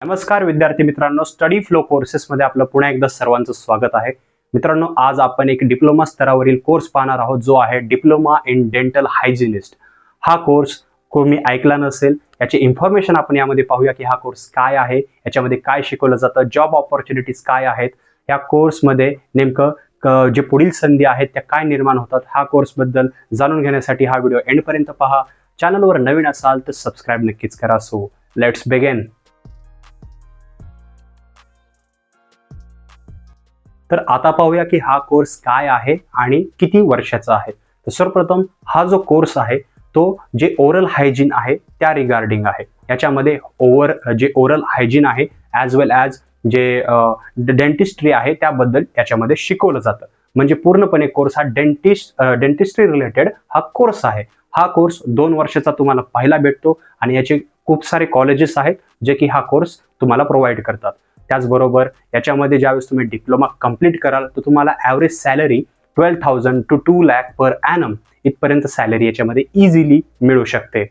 नमस्कार विद्यार्थी मित्रांनो, स्टडी फ्लो कोर्सेसमध्ये आपलं पुन्हा एकदा सर्वांचं स्वागत आहे. मित्रांनो, आज आपण एक डिप्लोमा स्तरावरील कोर्स पाहणार आहोत, जो आहे डिप्लोमा इन डेंटल हायजिनिस्ट. हा कोर्स कोणी ऐकला नसेल, याची इन्फॉर्मेशन आपण यामध्ये पाहूया की हा कोर्स काय आहे, याच्यामध्ये काय शिकवलं जातं, जॉब ऑपॉर्च्युनिटीज काय आहेत, या कोर्समध्ये नेमकं जे पुढील संधी आहेत त्या काय निर्माण होतात, हा कोर्सबद्दल जाणून घेण्यासाठी हा व्हिडिओ एंडपर्यंत पहा. चॅनलवर नवीन असाल तर सबस्क्राईब नक्कीच करा. So let's begin. तर आता पाहूया की हा कोर्स काय आहे आणि किती वर्षाचा आहे. तर सर्वप्रथम हा जो कोर्स आहे तो जे ओरल हायजीन आहे त्या रिगार्डिंग आहे. याच्यामध्ये जे ओरल हायजीन आहे ॲज वेल ॲज जे डेंटिस्ट्री आहे त्याबद्दल याच्यामध्ये शिकवलं जातं. म्हणजे पूर्णपणे कोर्स हा डेंटिस्ट्री रिलेटेड हा कोर्स आहे. हा कोर्स 2 वर्षाचा तुम्हाला पाहायला भेटतो आणि याचे खूप सारे कॉलेजेस आहेत जे की हा कोर्स तुम्हाला प्रोव्हाइड करतात. त्याचबरोबर याच्यामध्ये ज्यावेळेस तुम्ही डिप्लोमा कंप्लीट कराल तर तुम्हाला average salary 12,000 to 2 lakh per annum इथपर्यंत सॅलरी याच्यामध्ये इझिली मिळू शकते.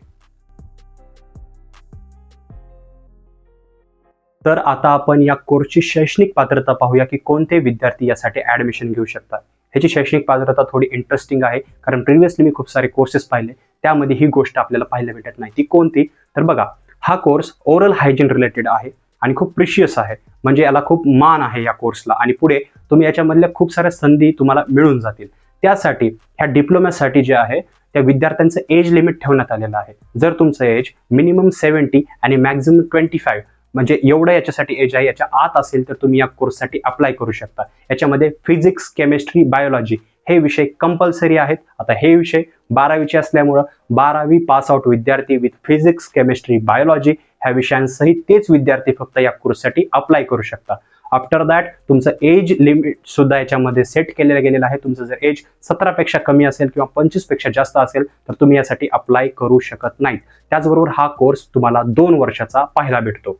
तर आता आपण या कोर्सची शैक्षणिक पात्रता पाहूया की कोणते विद्यार्थी यासाठी ॲडमिशन घेऊ शकतात. ह्याची शैक्षणिक पात्रता थोडी इंटरेस्टिंग आहे, कारण प्रिव्हियसली मी खूप सारे कोर्सेस पाहिले, त्यामध्ये ही गोष्ट आपल्याला पाहायला भेटत नाही. ती कोणती? तर बघा, हा कोर्स ओरल हायजीन रिलेटेड आहे आणि खूप प्रिशियस आहे. म्हणजे याला खूप मान आहे या कोर्सला, आणि पुढे तुम्ही याच्यामधल्या खूप साऱ्या संधी तुम्हाला मिळून जातील. त्यासाठी ह्या डिप्लोम्यासाठी जे आहे त्या विद्यार्थ्यांचं एज लिमिट ठेवण्यात आलेलं आहे. जर तुमचं एज मिनिमम 70 आणि मॅक्झिमम 25 म्हणजे एवढं याच्यासाठी एज आहे, याच्या आत असेल तर तुम्ही या कोर्ससाठी अप्लाय करू शकता. याच्यामध्ये फिजिक्स, केमिस्ट्री, बायोलॉजी हे विषय कंपल्सरी आहेत. आता हे विषय 12वीचे असल्यामुळं 12वी पास आउट विद्यार्थी विथ फिजिक्स, केमिस्ट्री, बायोलॉजी ह्या विषयांसहित तेच विद्यार्थी फक्त या कोर्ससाठी अप्लाय करू शकता. आफ्टर दॅट तुमचं एज लिमिट सुद्धा याच्यामध्ये सेट केलेलं गेलेलं आहे. तुमचं जर एज 17 पेक्षा कमी असेल किंवा 25 पेक्षा जास्त असेल तर तुम्ही यासाठी अप्लाय करू शकत नाही. त्याचबरोबर हा कोर्स तुम्हाला 2 वर्षाचा पाहायला भेटतो.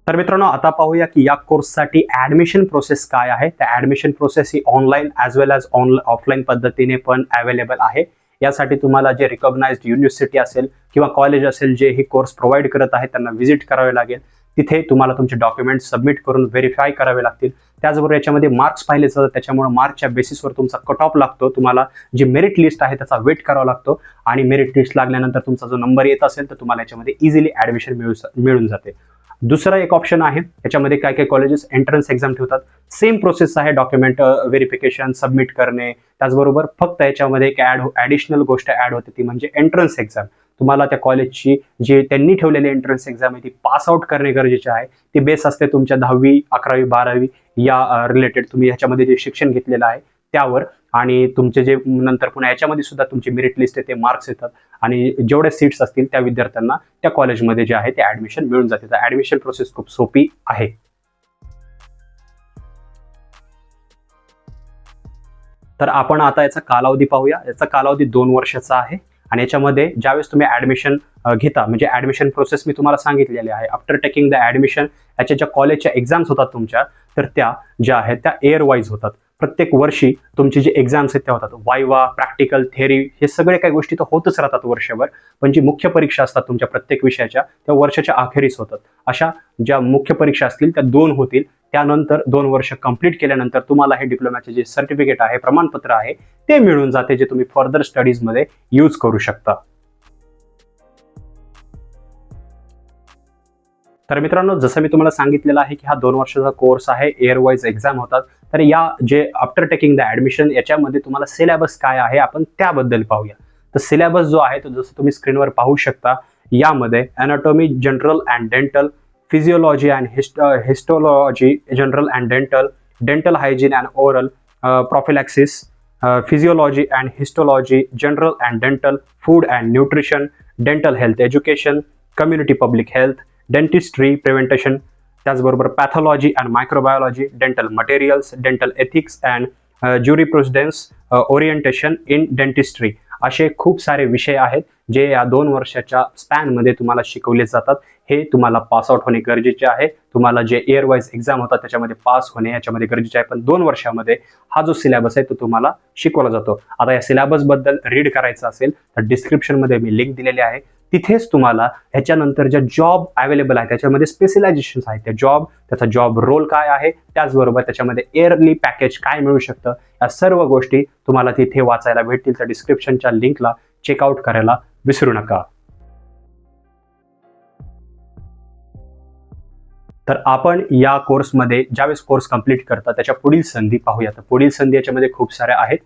तर मित्रांनो, आता पाहूया की या कोर्ससाठी ऍडमिशन प्रोसेस काय आहे. त्या ऍडमिशन प्रोसेस ही ऑनलाईन ॲज वेल ॲज ऑफलाईन पद्धतीने पण अवेलेबल आहे. यासाठी तुम्हाला जे रिकॉग्नाइज्ड युनिव्हर्सिटी असेल किंवा कॉलेज असेल जे ही कोर्स प्रोव्हाइड करत आहे त्यांना व्हिजिट करावे लागेल. तिथे तुम्हाला तुमचे डॉक्युमेंट सबमिट करून व्हेरीफाय करावे लागतील. त्याचबरोबर याच्यामध्ये मार्क्स पाहिले जातात, त्याच्यामुळे मार्क्सच्या बेसिसवर तुमचा कट ऑफ लागतो. तुम्हाला जी मेरिट लिस्ट आहे त्याचा वेट करावा लागतो, आणि मेरिट लिस्ट लागल्यानंतर तुमचा जो नंबर येत असेल तर तुम्हाला याच्यामध्ये इझिली ऍडमिशन मिळून जाते. दुसरा एक ऑप्शन आहे, याच्यामध्ये काय काय कॉलेजेस एंट्रन्स एक्झाम ठेवतात. सेम प्रोसेस आहे, डॉक्युमेंट व्हेरिफिकेशन, सबमिट करणे. त्याचबरोबर फक्त याच्यामध्ये एक ॲडिशनल गोष्ट ॲड होते, ती म्हणजे एंट्रन्स एक्झाम. तुम्हाला त्या कॉलेजची जे त्यांनी ठेवलेली एंट्रन्स एक्झाम आहे ती पास आउट करणे गरजेचे आहे. ती बेस असते तुमच्या 10वी, 11वी, 12वी या रिलेटेड तुम्ही ह्याच्यामध्ये जे शिक्षण घेतलेलं आहे त्यावर, आणि तुमचे जे नंतर पुन्हा याच्यामध्ये सुद्धा तुमची मेरिट लिस्ट आहे ते मार्क्स येतात, आणि जेवढे सीट्स असतील त्या विद्यार्थ्यांना त्या कॉलेजमध्ये जे आहे ते ऍडमिशन मिळून जाते. तर ऍडमिशन प्रोसेस खूप सोपी आहे. तर आपण आता याचा कालावधी पाहूया. याचा कालावधी 2 वर्षाचा आहे, आणि याच्यामध्ये ज्यावेळेस तुम्ही ऍडमिशन घेता, म्हणजे ऍडमिशन प्रोसेस मी तुम्हाला सांगितलेली आहे. आफ्टर टेकिंग द ऍडमिशन याच्या ज्या कॉलेजच्या एक्झाम्स होतात तुमच्या, तर त्या ज्या आहेत त्या एअर वाईज होतात. प्रत्येक वर्षी तुमची जे एक्झाम्स आहेत त्या होतात. वायवा, प्रॅक्टिकल, थेअरी हे सगळे काही गोष्टी तर होतच राहतात वर्षभर, पण जी मुख्य परीक्षा असतात तुमच्या प्रत्येक विषयाच्या त्या वर्षाच्या अखेरीस होतात. अशा ज्या मुख्य परीक्षा असतील त्या 2 होतील. त्यानंतर 2 वर्ष कंप्लीट केल्यानंतर तुम्हाला हे डिप्लोम्याचे जे सर्टिफिकेट आहे, प्रमाणपत्र आहे, ते मिळून जाते, जे तुम्ही फर्दर स्टडीजमध्ये यूज करू शकता. तर मित्रांनो, जसं मी तुम्हाला सांगितलेलं आहे की हा 2 वर्षाचा कोर्स आहे, एअर वाईज एक्झाम होतात. तर या जे आफ्टर टेकिंग द ऍडमिशन याच्यामध्ये तुम्हाला सिलेबस काय आहे आपण त्याबद्दल पाहूया. तर सिलेबस जो आहे तो जसं तुम्ही स्क्रीनवर पाहू शकता, यामध्ये anatomy general and dental, physiology and histology general and dental, dental hygiene and oral prophylaxis, physiology and histology general and dental, food and nutrition, dental health education, community public health, dentistry prevention, त्याचबरोबर pathology and microbiology, dental materials, dental ethics and jurisprudence, orientation in dentistry, असे खूप सारे विषय आहेत जे या 2 वर्षाच्या स्पॅनमध्ये तुम्हाला शिकवले जातात. हे तुम्हाला पास आउट होणे गरजेचे आहे. तुम्हाला जे एअर वाईज एक्झाम होतात त्याच्यामध्ये पास होणे याच्यामध्ये गरजेचे आहे, पण 2 वर्षामध्ये हा जो सिलेबस आहे तो तुम्हाला शिकवला जातो. आता या सिलेबस बद्दल रीड करायचं असेल तर डिस्क्रिप्शनमध्ये मी लिंक दिलेली आहे, तिथेच तुम्हाला ह्याच्यानंतर ज्या जॉब अवेलेबल आहे त्याच्यामध्ये स्पेशलायझेशन आहेत, त्या जॉब, त्याचा जॉब रोल काय आहे, त्याचबरोबर त्याच्यामध्ये इयरली पॅकेज काय मिळू शकतं, या सर्व गोष्टी तुम्हाला तिथे वाचायला भेटतील. तर डिस्क्रिप्शनच्या लिंकला चेकआउट करायला विसरू नका. तर आपण या कोर्समध्ये ज्यावेळेस कोर्स कंप्लीट करता त्याच्या पुढील संधी पाहूया. तर पुढील संधी याच्यामध्ये खूप साऱ्या आहेत.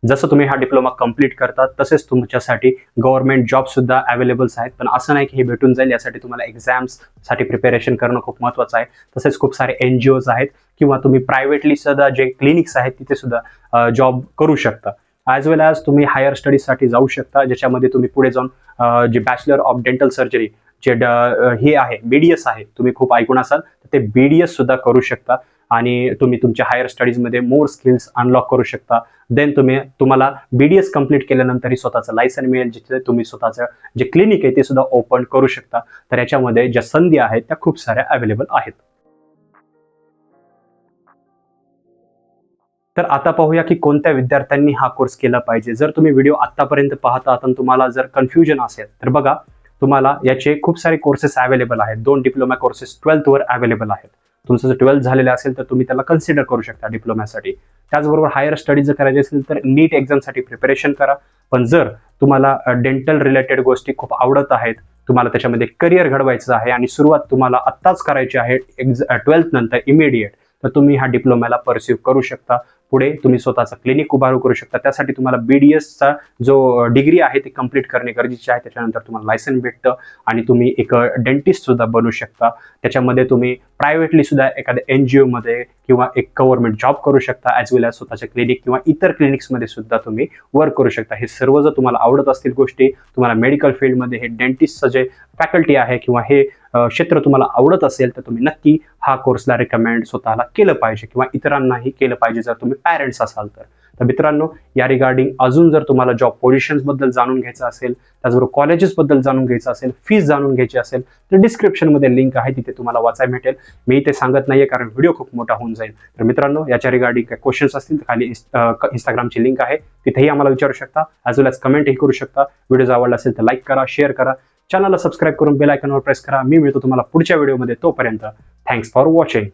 जसं तुम्ही हा डिप्लोमा कंप्लीट करता तसेच तुमच्यासाठी गव्हर्नमेंट जॉब सुद्धा अवेलेबल्स आहेत. पण असं नाही की हे भेटून जाईल, यासाठी तुम्हाला एक्झाम्ससाठी प्रिपेरेशन करणं खूप महत्त्वाचं आहे. तसेच खूप सारे NGOs आहेत किंवा तुम्ही प्रायव्हेटली सुद्धा जे क्लिनिक्स आहेत तिथे सुद्धा जॉब करू शकता. ॲज वेल ॲज तुम्ही हायर स्टडीजसाठी जाऊ शकता, ज्याच्यामध्ये तुम्ही पुढे जाऊन जे बॅचलर ऑफ डेंटल सर्जरी जे हे आहे BDS आहे, तुम्ही खूप ऐकून असाल, तर ते BDS सुद्धा करू शकता आणि तुम्ही तुमच्या हायर स्टडीजमध्ये मोर स्किल्स अनलॉक करू शकता. देन तुम्हाला BDS कंप्लीट केल्यानंतरही स्वतःचं लायसन मिळेल, जिथे तुम्ही स्वतःचं जे क्लिनिक आहे ते सुद्धा ओपन करू शकता. तर याच्यामध्ये ज्या संधी आहेत त्या खूप साऱ्या अवेलेबल आहेत. तर आता पाहूया की कोणत्या विद्यार्थ्यांनी हा कोर्स केला पाहिजे. जर तुम्ही व्हिडिओ आतापर्यंत पाहता आणि तुम्हाला जर कन्फ्युजन असेल तर बघा, तुम्हाला याचे खूप सारे कोर्सेस अवेलेबल आहेत. 2 डिप्लोमा कोर्सेस 12th वर अवेलेबल आहेत. तुमचं जर 12th झालेलं असेल तर तुम्ही त्याला कन्सिडर करू शकता डिप्लोम्यासाठी. त्याचबरोबर हायर स्टडीज जर करायचे असेल तर नीट एक्झामसाठी प्रिपरेशन करा. पण जर तुम्हाला डेंटल रिलेटेड गोष्टी खूप आवडत आहेत, तुम्हाला त्याच्यामध्ये करिअर घडवायचं आहे आणि सुरुवात तुम्हाला आत्ताच करायची आहे 12th नंतर इमिडिएट, तर तुम्ही हा डिप्लोम्याला परस्यू करू शकता. पुढे तुम्ही स्वतःचा क्लिनिक उभारू करू शकता. त्यासाठी तुम्हाला BDSचा जो डिग्री आहे ते कंप्लीट करणे गरजेचे आहे. त्याच्यानंतर तुम्हाला लायसन भेटतं आणि तुम्ही एक डेंटिस्ट सुद्धा बनू शकता. त्याच्यामध्ये तुम्ही प्रायव्हेटली सुद्धा एखाद्या NGO मध्ये किंवा एक गव्हर्नमेंट जॉब करू शकता, ॲज वेल ॲज स्वतःचे क्लिनिक किंवा इतर क्लिनिक्समध्ये सुद्धा तुम्ही वर्क करू शकता. हे सर्व जर तुम्हाला आवडत असतील गोष्टी, तुम्हाला मेडिकल फील्डमध्ये हे डेंटिस्टचं जे फॅकल्टी आहे किंवा हे क्षेत्र तुम्हाला आवडत असेल, तर तुम्ही नक्की हा कोर्सला रिकमेंड स्वतःला केलं पाहिजे किंवा इतरांनाही केलं पाहिजे जर तुम्ही पॅरेंट्स असाल तर. तर मित्रांनो, या रिगार्डिंग अजून जर तुम्हाला जॉब पोझिशन्स बद्दल जाणून घ्यायचं असेल, त्याचबरोबर कॉलेजेस बद्दल जाणून घ्यायचं असेल, फीस जाणून घ्यायची असेल, तर डिस्क्रिप्शनमध्ये लिंक आहे, तिथे तुम्हाला वाचायला भेटेल. मी ते सांगत नाहीये कारण व्हिडिओ खूप मोठा होऊन जाईल. तर मित्रांनो, याच्या रिगार्डिंग काही क्वेश्चन्स असतील तर खाली इंस्टाग्रामची लिंक आहे, तिथेही आम्हाला विचारू शकता. ॲज वेल ॲज कमेंटही करू शकता. व्हिडिओ आवडला असेल तर लाईक करा, शेअर करा, चॅनलला सबस्क्राईब करून बेल आयकॉनवर प्रेस करा. मी मिळतो तुम्हाला पुढच्या व्हिडिओमध्ये. तोपर्यंत थँक्स फॉर वॉचिंग.